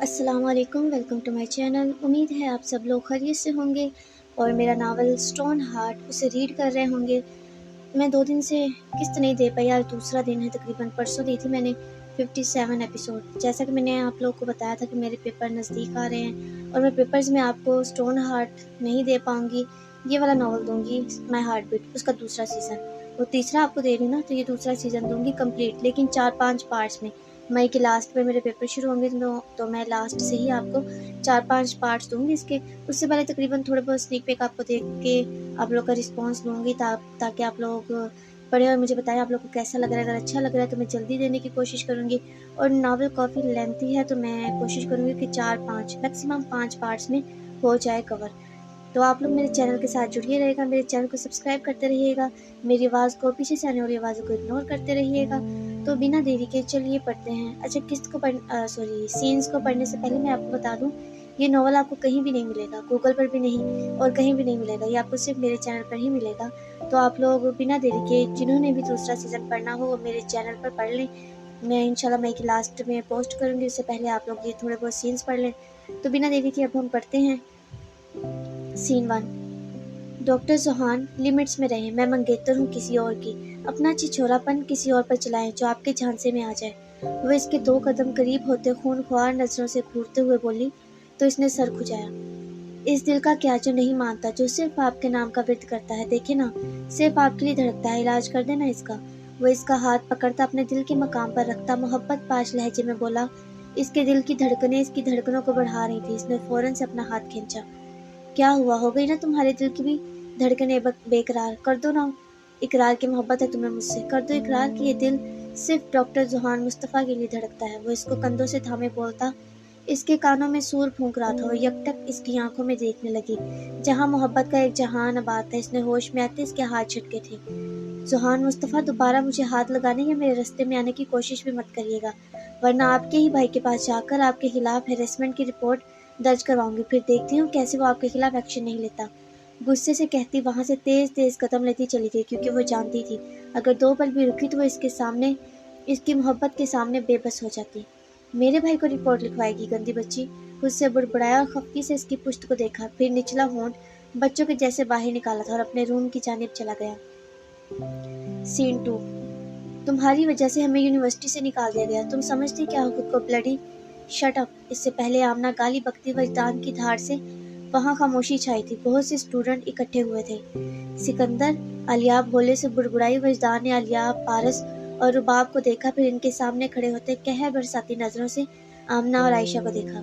अस्सलाम वालेकुम, welcome to my channel. उम्मीद है आप सब लोग खैरियत से होंगे और मेरा नावल स्टोन हार्ट उसे रीड कर रहे होंगे। मैं 2 दिन से किस्त नहीं दे पाई, आज दूसरा दिन है तकरीबन। परसों दी थी मैंने 57 एपिसोड। जैसा कि मैंने आप लोगों को बताया था कि मेरे पेपर नज़दीक आ रहे हैं और मैं पेपर्स में आपको स्टोन हार्ट नहीं दे पाऊँगी। ये वाला नावल दूँगी, माय हार्ट बीट, उसका दूसरा सीज़न। वो तीसरा आपको दे रही हूँ ना, तो ये दूसरा सीज़न दूँगी कंप्लीट, लेकिन 4-5 पार्ट्स में। मई के लास्ट में मेरे पेपर शुरू होंगे तो मैं लास्ट से ही आपको 4-5 पार्ट्स दूँगी इसके। उससे पहले तकरीबन थोड़े बहुत स्नीक पेक आपको देख के आप लोग का रिस्पॉन्स लूँगी ताकि आप लोग पढ़ें और मुझे बताएं आप लोग को कैसा लग रहा है। अगर अच्छा लग रहा है तो मैं जल्दी देने की कोशिश करूँगी। और नावल काफ़ी लेंथी है तो मैं कोशिश करूँगी कि 4-5 मैक्सिमम 5 पार्ट्स में हो जाए कवर। तो आप लोग मेरे चैनल के साथ जुड़िए रहेगा, मेरे चैनल को सब्सक्राइब करते रहिएगा, मेरी आवाज़ को, पीछे से आने वाली आवाज़ों को इग्नोर करते रहिएगा। तो बिना देरी के चलिए पढ़ते हैं। अच्छा, सीन्स को पढ़ने से पहले मैं आपको बता दूं, ये नॉवल आपको कहीं भी नहीं मिलेगा, गूगल पर भी नहीं और कहीं भी नहीं मिलेगा। ये आपको सिर्फ मेरे चैनल पर ही मिलेगा। तो आप लोग बिना देरी के जिन्होंने भी दूसरा सीज़न पढ़ना हो वो मेरे चैनल पर पढ़ लें। मैं इंशाल्लाह मई के लास्ट में पोस्ट करूँगी, उससे पहले आप लोग ये थोड़े बहुत सीन्स पढ़ लें। तो बिना देरी के अब हम पढ़ते हैं। सीन 1। डॉक्टर जोहान, लिमिट्स में रहें, मैं मंगेतर हूँ किसी और की। अपना छिछोरापन किसी और पर चलाएं जो आपके झांसे में आ जाए। वो इसके 2 कदम करीब होते खूनख्वार नजरों से घूरते हुए बोली, तो इसने सर खुजाया। इस दिल का क्या जो नहीं मानता, जो सिर्फ आपके नाम का विर्द करता है। देखे ना, सिर्फ आपके लिए धड़कता है, इलाज कर देना इसका। वो इसका हाथ पकड़ता अपने दिल के मकाम पर रखता मोहब्बत पाश लहजे में बोला। इसके दिल की धड़कनें इसकी धड़कनों को बढ़ा रही थी। इसने फौरन से अपना हाथ खींचा। क्या हुआ, हो गई ना तुम्हारे दिल की भी धड़कनें बेकरार? कर दो ना इकरार की मोहब्बत है तुम्हें मुझसे। कर दो इकरार कि ये दिल सिर्फ डॉक्टर जोहान मुस्तफ़ा के लिए धड़कता है। वो इसको कंधों से थामे बोलता। इसके कानों में सूर फूंक रहा था। वो यकटक इसकी आंखों में देखने लगी, जहां मोहब्बत का एक जहान आबाद था। इसने होश में आते इसके हाथ झटके थे। जोहान मुस्तफ़ा, दोबारा मुझे हाथ लगाने या मेरे रास्ते में आने की कोशिश भी मत करिएगा, वरना आपके ही भाई के पास जाकर आपके खिलाफ हेरेसमेंट की रिपोर्ट दर्ज करवाऊंगी। फिर देखती हूँ कैसे वो आपके खिलाफ एक्शन नहीं लेता। गुस्से से कहती वहां से तेज तेज कदम लेती चली गई, क्योंकि वो जानती थी अगर 2 पल भी रुकी तो वो इसकी मोहब्बत के सामने बेबस हो जाती। मेरे भाई को रिपोर्ट लिखवाएगी, गंदी बच्ची। उससे बुड़बुड़ाया और खफकी से इसकी पुश्त को देखा, फिर निचला होंठ बच्चों के जैसे बाहर निकाला था और अपने रूम की जानिब चला गया। सीन 2। तुम्हारी वजह से हमें यूनिवर्सिटी से निकाल दिया गया। तुम समझती क्या हो खुद को, ब्लडी? Shut up. इससे पहले आमना गाली बकती वजदान की धार से वहां खामोशी छाई थी। बहुत से स्टूडेंट इकट्ठे हुए थे। सिकंदर, अलियाब भोले से बुड़बुड़ाई। वजदान ने अलियाब, पारस और रुबाब को देखा, फिर इनके सामने खड़े होते कहर बरसाती नजरों से आमना और आयशा को देखा।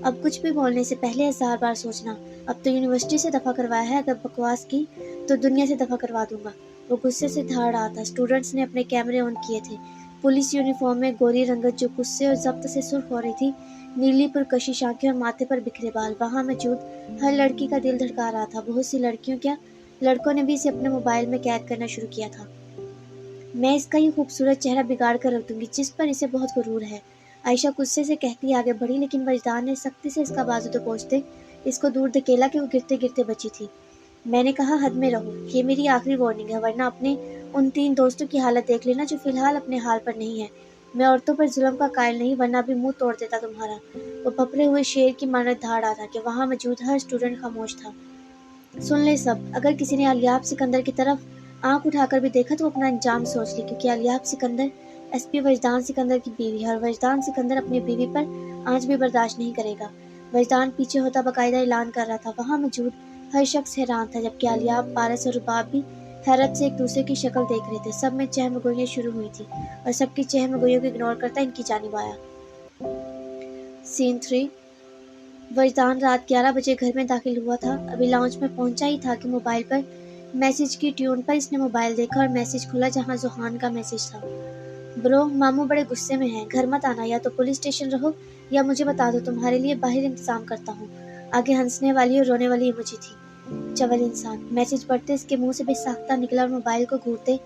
अब कुछ भी बोलने से पहले 1000 बार सोचना। अब तो यूनिवर्सिटी से दफा करवाया है, अगर बकवास की तो दुनिया से दफा करवा दूंगा। वो गुस्से से धाड़ रहा था। स्टूडेंट्स ने अपने कैमरे ऑन किए थे। पुलिस यूनिफॉर्म में गोरी रंगत जो गुस्से और जब्त से सुर्ख हो रही थी, नीली पुरकशिश आंखें और माथे पर बिखरे बाल। वहां मौजूद हर लड़की का दिल धड़का रहा था। बहुत सी लड़कियों, क्या लड़कों ने भी इसे अपने मोबाइल में कैद करना शुरू किया था। मैं इसका ये खूबसूरत चेहरा बिगाड़ कर रख दूंगी जिस पर इसे बहुत गुरूर है, आयशा गुस्से से कहती आगे बढ़ी, लेकिन वजदान ने सख्ती से इसका बाजू दबोचते इसको दूर धकेला कि वो गिरते गिरते बची थी। मैंने कहा हद में रहो, ये मेरी आखिरी वार्निंग है, वरना अपने उन 3 दोस्तों की हालत देख लेना जो फिलहाल अपने हाल पर नहीं है। मैं औरतों पर जुल्म का कायल नहीं, वरना भी मुंह तोड़ देता तुम्हारा। वो भपरे हुए शेर की मानद धाड़ रहा था कि वहां मौजूद हर स्टूडेंट खामोश था। सुन ले सब, अगर किसी ने अलियाब सिकंदर की तरफ आंख उठाकर भी देखा तो अपना अंजाम सोच ले, क्योंकि अलियाब सिकंदर एसपी वजदान सिकंदर की बीवी है और वजदान सिकंदर अपनी बीवी पर आंच भी बर्दाश्त नहीं करेगा। वजदान पीछे होता बाकायदा ऐलान कर रहा था। वहां मौजूद हर शख्स हैरान था, जबकि अलियाब, पारस और रुबाब भी हैरत से एक दूसरे की शक्ल देख रहे थे। सब में चहमगोइयां शुरू हुई थी और सबकी चहमगोइयों को इग्नोर करता इनकी जानिब आया। सीन 3। वजदान रात 11 बजे घर में दाखिल हुआ था। अभी लाउंज में पहुंचा ही था कि मोबाइल पर मैसेज की ट्यून पर इसने मोबाइल देखा और मैसेज खुला जहां जोहान का मैसेज था। ब्रो, मामू बड़े गुस्से में हैं, घर मत आना, या तो पुलिस स्टेशन रहो या मुझे बता दो, तुम्हारे लिए बाहर इंतजाम करता हूँ। आगे हंसने वाली और रोने वाली इमोजी थी। चवल इंसान। मैसेज पढ़ते इसके मुंह से बेसाख्ता निकला और मोबाइल को घूरते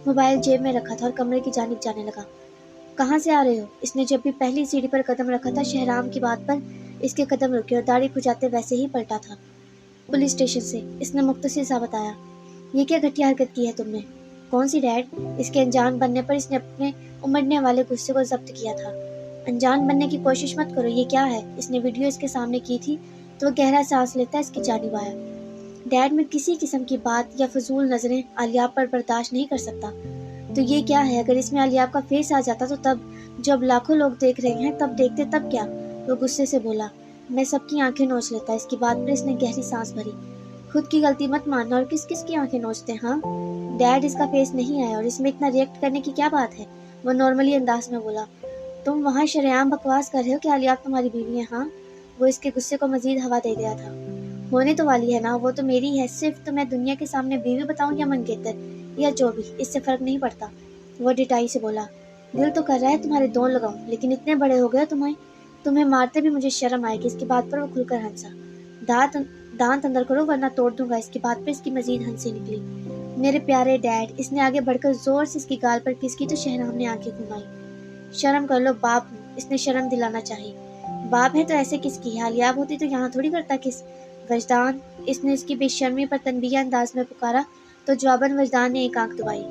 मोबाइल जेब में रखा था और कमरे की जानिब जाने लगा। कहाँ से आ रहे हो? इसने जब भी पहली सीढ़ी पर कदम रखा था शहराम की बात पर इसके कदम रुके और दाढ़ी खुजाते वैसे ही पलटा था। पुलिस स्टेशन से, इसने मुख्तसर सा बताया। ये क्या घटिया हरकत की है तुमने? कौन सी डैड? इसके अनजान बनने पर इसने अपने उमड़ने वाले गुस्से को जब्त किया था। انجان بننے کی کوشش مت کرو، یہ کیا ہے؟ اس نے ویڈیو اس کے سامنے کی تھی تو وہ گہرا سانس لیتا اس کی جانب آیا۔ ڈیڈ، میں کسی قسم کی بات یا فضول نظریں الیاب پر برداشت نہیں کر سکتا۔ تو یہ کیا ہے؟ اگر اس میں الیاب کا فیس آ جاتا تو تب، جب لاکھوں لوگ دیکھ رہے ہیں تب دیکھتے تب کیا؟ وہ غصے سے بولا۔ میں سب کی آنکھیں نوچ لیتا۔ اس کی بات پر اس نے گہری سانس بھری۔ خود کی غلطی مت ماننا، اور کس کس کی آنکھیں نوچتے؟ ہاں ڈیڈ، اس کا فیس نہیں آیا اور اس میں اتنا ریئیکٹ کرنے کی کیا بات ہے؟ وہ نارملی انداز میں بولا۔ تم وہاں شریعام بکواس کر رہے ہو کہ الیاب تمہاری بیوی ہے؟ ہاں؟ وہ اس کے غصے کو مزید ہوا دے گیا تھا۔ ہونے تو والی ہے نا، وہ تو میری ہے، صرف تو میں دنیا کے سامنے بیوی بتاؤں یا منگیتر یا جو بھی، اس سے فرق نہیں پڑتا۔ وہ ڈٹائی سے بولا۔ دل تو کر رہا ہے تمہارے دون لگاؤں، لیکن اتنے بڑے ہو گئے تمہیں مارتے بھی مجھے شرم آئے گی۔ اس کی بات پر وہ کھل کر ہنسا۔ دانت اندر کرو ورنہ توڑ دوں گا۔ اس کی بات پر اس کی مزید ہنسی نکلی۔ میرے پیارے ڈیڈ، اس نے آگے بڑھ کر زور سے اس کی گال پر کس کی تو شہنام نے آنکھیں گھمائی۔ شرم کر لو، باپ ہوں، اس نے شرم دلانا چاہی۔ باپ ہے تو ایسے کس کی ہے؟ الیاب ہوتی تو یہاں تھوڑی کرتا کس۔ وجدان، اس نے اس کی بے شرمی پر تنبیہ انداز میں پکارا تو جواباً وجدان نے ایک آنکھ دبائی۔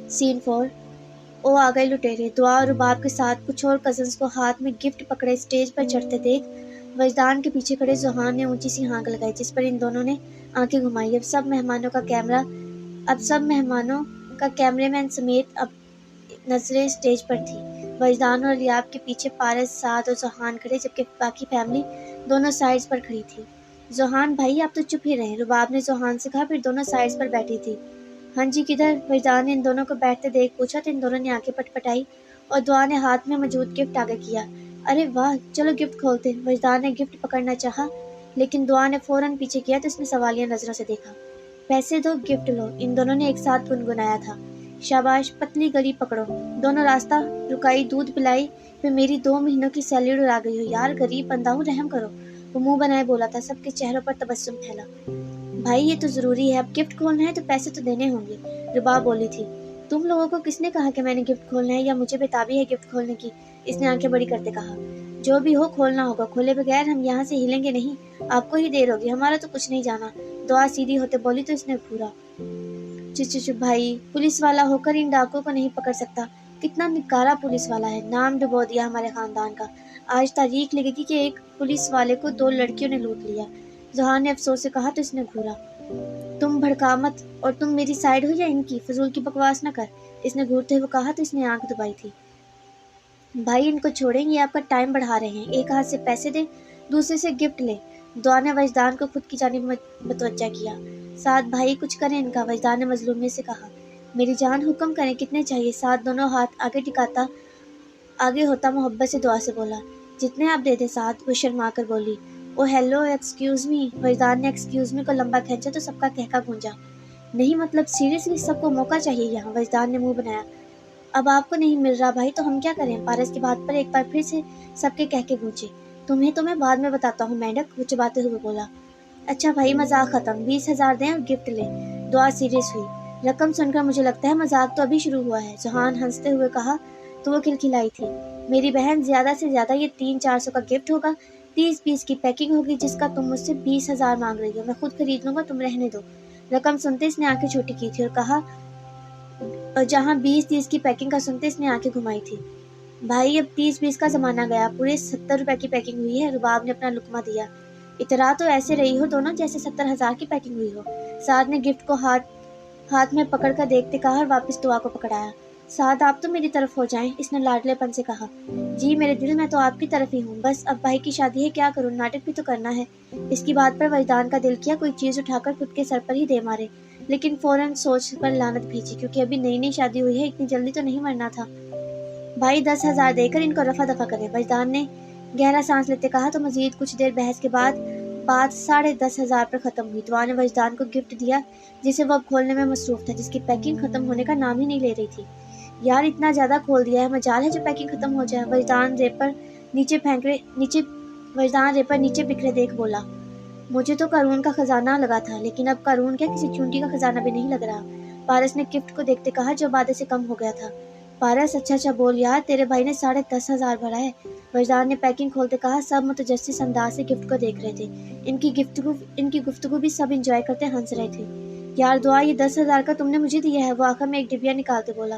سین 4۔ او آ گئے لٹیرے۔ دعا اور رباب کے ساتھ کچھ اور کزنز کو ہاتھ میں گفٹ پکڑے اسٹیج پر چڑھتے دیکھ وجدان کے پیچھے کھڑے ذوحان نے اونچی سی ہانک لگائی، جس پر ان دونوں نے آنکھیں گھمائی۔ اب سب مہمانوں کا کیمرے مین سمیت اب نظریں اسٹیج پر تھی۔ وجدان اور الیاب کے پیچھے پارس، سعد اور ذوحان کھڑے، جبکہ باقی فیملی دونوں سائڈز پر کھڑی تھی۔ ذوحان بھائی آپ تو چپ ہی رہیں، رباب نے ذوحان سے کہا، پھر دونوں سائڈز پر بیٹھی تھی۔ ہاں جی کدھر؟ وجدان نے ان دونوں کو بیٹھتے دیکھ پوچھا تو ان دونوں نے آنکھیں پٹ پٹائی اور دعا نے ہاتھ میں موجود گفٹ آگے کیا۔ ارے واہ، چلو گفٹ کھولتے۔ وجدان نے گفٹ پکڑنا چاہا لیکن دعا نے فوراً پیچھے کیا تو اس نے سوالیہ نظروں سے دیکھا۔ پیسے دو، گفٹ لو، ان دونوں نے ایک ساتھ گنگنایا تھا۔ شاباش، پتلی گلی پکڑو، دونوں راستہ رکائی، دودھ پلائی، پھر میری 2 مہینوں کی سیلری اڑا گئی ہو یار، غریب بندہ ہوں، رحم کرو۔ وہ منہ بنائے بولا تھا، سب کے چہروں پر تبسم پھیلا۔ بھائی یہ تو ضروری ہے، اب گفٹ کھولنا ہے تو پیسے تو دینے ہوں گے، رباب بولی تھی۔ تم لوگوں کو کس نے کہا کہ میں نے گفٹ کھولنا ہے یا مجھے بےتابی ہے گفٹ کھولنے کی؟ اس نے آنکھیں بڑی کرتے کہا۔ جو بھی ہو کھولنا ہوگا، کھولے بغیر ہم یہاں سے ہلیں گے نہیں، آپ کو ہی دیر ہوگی، ہمارا تو کچھ نہیں جانا۔ دعا سیدھی ہوتے بولی تو اس نے گھورا۔ چپ بھائی، پولیس والا ہو کر ان ڈاکوں کو نہیں پکڑ سکتا، کتنا نکارا پولیس والا ہے، نام ڈبو دیا ہمارے خاندان کا، آج تاریخ لگے گی کہ ایک پولیس والے کو 2 لڑکیوں نے لوٹ لیا۔ ذوحان نے افسوس سے کہا تو اس نے گھورا۔ تم بھڑکا مت، اور تم میری سائیڈ ہو یا ان کی، فضول کی بکواس نہ کر، اس نے گھورتے ہوئے کہا تو اس نے آنکھ دبائی تھی۔ بھائی ان کو چھوڑیں، یہ آپ کا ٹائم بڑھا رہے ہیں، ایک ہاتھ سے پیسے دیں، دوسرے سے گفٹ لیں۔ دعا نے وجدان کو خود کی جانب متوجہ کیا۔ سعد بھائی کچھ کریں ان کا، وجدان نے مظلومیت سے کہا۔ میری جان حکم کریں، کتنے چاہیے؟ سعد دونوں ہاتھ آگے ٹکاتا آگے ہوتا محبت سے دعا سے بولا۔ جتنے آپ دے دیں سعد، وہ شرما کر بولی۔ او ہیلو، ایکسکیوز می۔ وجدان نے ایکسکیوز می کو لمبا کھینچا تو سب کا کہکا گونجا۔ نہیں مطلب سیریسلی، سب کو موقع چاہیے یہاں، وجدان نے منہ بنایا۔ اب آپ کو نہیں مل رہا بھائی تو ہم کیا کریں؟ پارس کی بات پر ایک بار پھر سے سب کے کہکے گونجے۔ تمہیں تو میں بعد میں بتاتا ہوں مینڈک، وہ چباتے ہوئے بولا۔ اچھا بھائی مذاق ختم، 20,000 دیں اور گفٹ لیں۔ دعا سیریس ہوئی۔ رقم سن کر مجھے لگتا ہے مذاق تو ابھی شروع ہوا ہے، ذوحان ہنستے ہوئے کہا تو وہ کھلکھلائی تھی۔ میری بہن زیادہ سے زیادہ یہ 300-400 کا گفٹ ہوگا، 30 پیس کی پیکنگ ہوگی جس کا تم مجھ سے 20,000 مانگ رہی ہو، میں خود خرید لوں گا، تم رہنے دو۔ رقم سنتے اس نے آنکھیں چھوٹی کی تھی اور کہا، اور جہاں 20-30 کی پیکنگ کا سنتے اس نے آنکھیں گھمائی تھی۔ بھائی اب 30-20 کا زمانہ گیا، پورے 70 روپے کی پیکنگ ہوئی ہے، رباب نے اپنا لقمہ دیا۔ اترا تو ایسے رہی ہو دونوں جیسے 70,000 کی پیکنگ ہوئی ہو، سعد نے گفٹ کو ہاتھ میں پکڑ کر دیکھتے کہا اور واپس دعا کو پکڑایا۔ سعد آپ تو میری طرف ہو جائیں، اس نے لاڈلے پن سے کہا۔ جی میرے دل، میں تو آپ کی طرف ہی ہوں، بس اب بھائی کی شادی ہے، کیا کروں، ناٹک بھی تو کرنا ہے۔ اس کی بات پر وجدان کا دل کیا کوئی چیز اٹھا کر خود کے سر پر ہی دے مارے، لیکن فوراً سوچ پر لعنت بھیجی، کیونکہ ابھی نئی نئی شادی ہوئی ہے، اتنی جلدی تو نہیں مرنا تھا۔ بھائی 10,000 دے کر ان کو رفع دفع کریں، وجدان نے گہرا سانس لیتے کہا تو مزید کچھ دیر بحث کے بعد بات 10,500 پر ختم ہوئی۔ دعا نے وجدان کو گفٹ دیا جسے وہ اب کھولنے میں مصروف تھا، جس کی پیکنگ ختم ہونے کا نام ہی نہیں لے رہی تھی۔ یار اتنا زیادہ کھول دیا ہے، مجال ہے جو پیکنگ ختم ہو جائے۔ وجدان ریپر نیچے بکھرے دیکھ بولا۔ مجھے تو قارون کا خزانہ لگا تھا، لیکن اب قارون کیا کسی چونٹی کا خزانہ بھی نہیں لگ رہا، پارس نے گفٹ کو دیکھتے کہا جو آدھے سے کم ہو گیا تھا۔ پارس اچھا بول یار، تیرے بھائی نے 10,500 بھرا ہے، وجدان نے پیکنگ کھولتے کہا۔ سب متجسس انداز سے گفٹ کو دیکھ رہے تھے، ان کی گفتگو بھی سب انجوائے کرتے ہنس رہے تھے۔ یار دعا، یہ 10,000 کا تم نے مجھے دیا ہے، وہ آخر میں ایک ڈبیا نکالتے بولا۔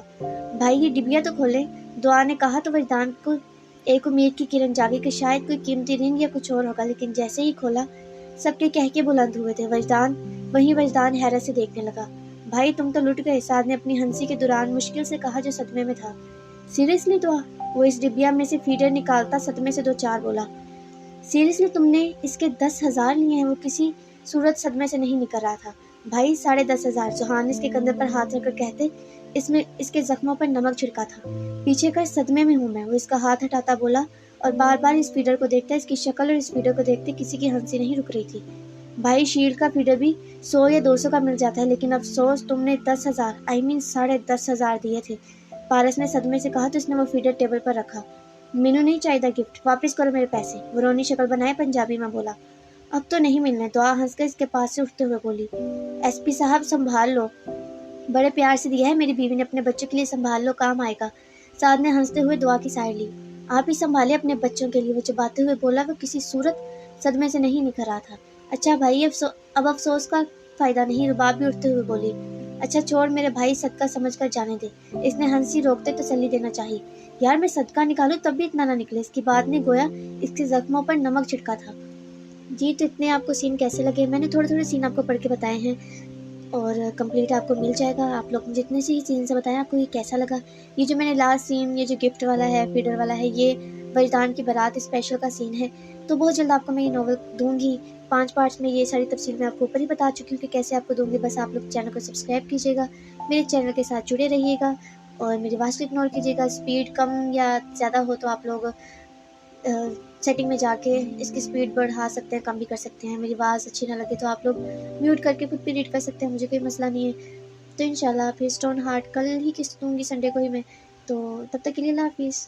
بھائی یہ ڈبیا تو کھولیں، दुआ ने कहा तो वजदान को एक उम्मीद की किरण जागी कि शायद कोई कीमती रिंग या कुछ और होगा, लेकिन जैसे ही खोला सबके कहके बुलंद हुए थे। वजदान हैरत से देखने लगा। भाई तुम तो लुट गए, साद ने अपनी हंसी के दौरान मुश्किल से कहा जो सदमे में था। सीरियसली दुआ? वो इस डिबिया में से फीडर निकालता सदमे से दो चार बोला। सीरियसली तुमने इसके 10,000 लिए हैं? वो किसी सूरत सदमे से नहीं निकल रहा था। भाई 10,500। सुहान इसके कंधे पर हाथ रखकर कहते, इसमें इसके जख्मों पर नमक छिड़का था। पीछे कर, सदमे में हूँ मैं। वो इसका हाथ हटाता बोला और बार बार इस फीडर को देखता। इसकी शक्ल और इस फीडर को देखते किसी की हंसी नहीं रुक रही थी। भाई शील्ड का फीडर भी 100 या 200 का मिल जाता है, लेकिन अफसोस तुमने 10,000 10,500 दिए थे। पारस ने सदमे से कहा तो इसने वो फीडर टेबल पर रखा। मेनू नहीं चाहिए गिफ्ट, वापस करो मेरे पैसे। वो रोनी शक्ल बनाए पंजाबी में बोला। अब तो नहीं मिलने। दुआ हंसकर इसके पास से उठते हुए बोली, एसपी साहब संभाल लो, बड़े प्यार से दिया है मेरी बीवी ने, अपने बच्चों के लिए संभाल लो, काम आएगा। साद ने हंसते हुए दुआ की साइड ली। आप ही संभाले अपने बच्चों के लिए, वो चबाते हुए बोला। वो किसी सूरत सदमे से नहीं निकल रहा था। अच्छा भाई, अब अफसोस का फायदा नहीं। रुबाब भी उठते हुए बोली, अच्छा छोड़ मेरे भाई, सदका समझ कर जाने दे। इसने हंसी रोकते तसल्ली देना चाहिए। यार मैं सदका निकालूं तब भी इतना ना निकले। इसकी बात ने गोया इसके जख्मों पर नमक छिड़का था। जी, तो इतने आपको सीन कैसे लगे? मैंने थोड़े थोड़े सीन आपको पढ़ के बताए हैं और कंप्लीट आपको मिल जाएगा। आप लोग मुझे इतने से ही सीन से बताएं आपको ये कैसा लगा। ये जो मैंने लास्ट सीन, ये जो गिफ्ट वाला है, फीडर वाला है, ये वजदान की बारात स्पेशल का सीन है। तो बहुत जल्द आपको मैं ये नॉवल दूंगी 5 पार्ट्स में। ये सारी तफसील मैं आपको ऊपर ही बता चुकी हूँ कि कैसे आपको दूंगी। बस आप लोग चैनल को सब्सक्राइब कीजिएगा, मेरे चैनल के साथ जुड़े रहिएगा और मेरी आवाज़ को इग्नोर कीजिएगा। स्पीड कम या ज़्यादा हो तो आप लोग सेटिंग में जाके इसकी स्पीड बढ़ा सकते हैं, कम भी कर सकते हैं। मेरी आवाज़ अच्छी ना लगे तो आप लोग म्यूट करके खुद भी रीड कर सकते हैं, मुझे कोई मसला नहीं है। तो इंशाल्लाह फिर स्टोन हार्ट कल ही किस्त दूँगी, संडे को ही मैं। तो तब तक के लिए अल्लाह हाफिज़।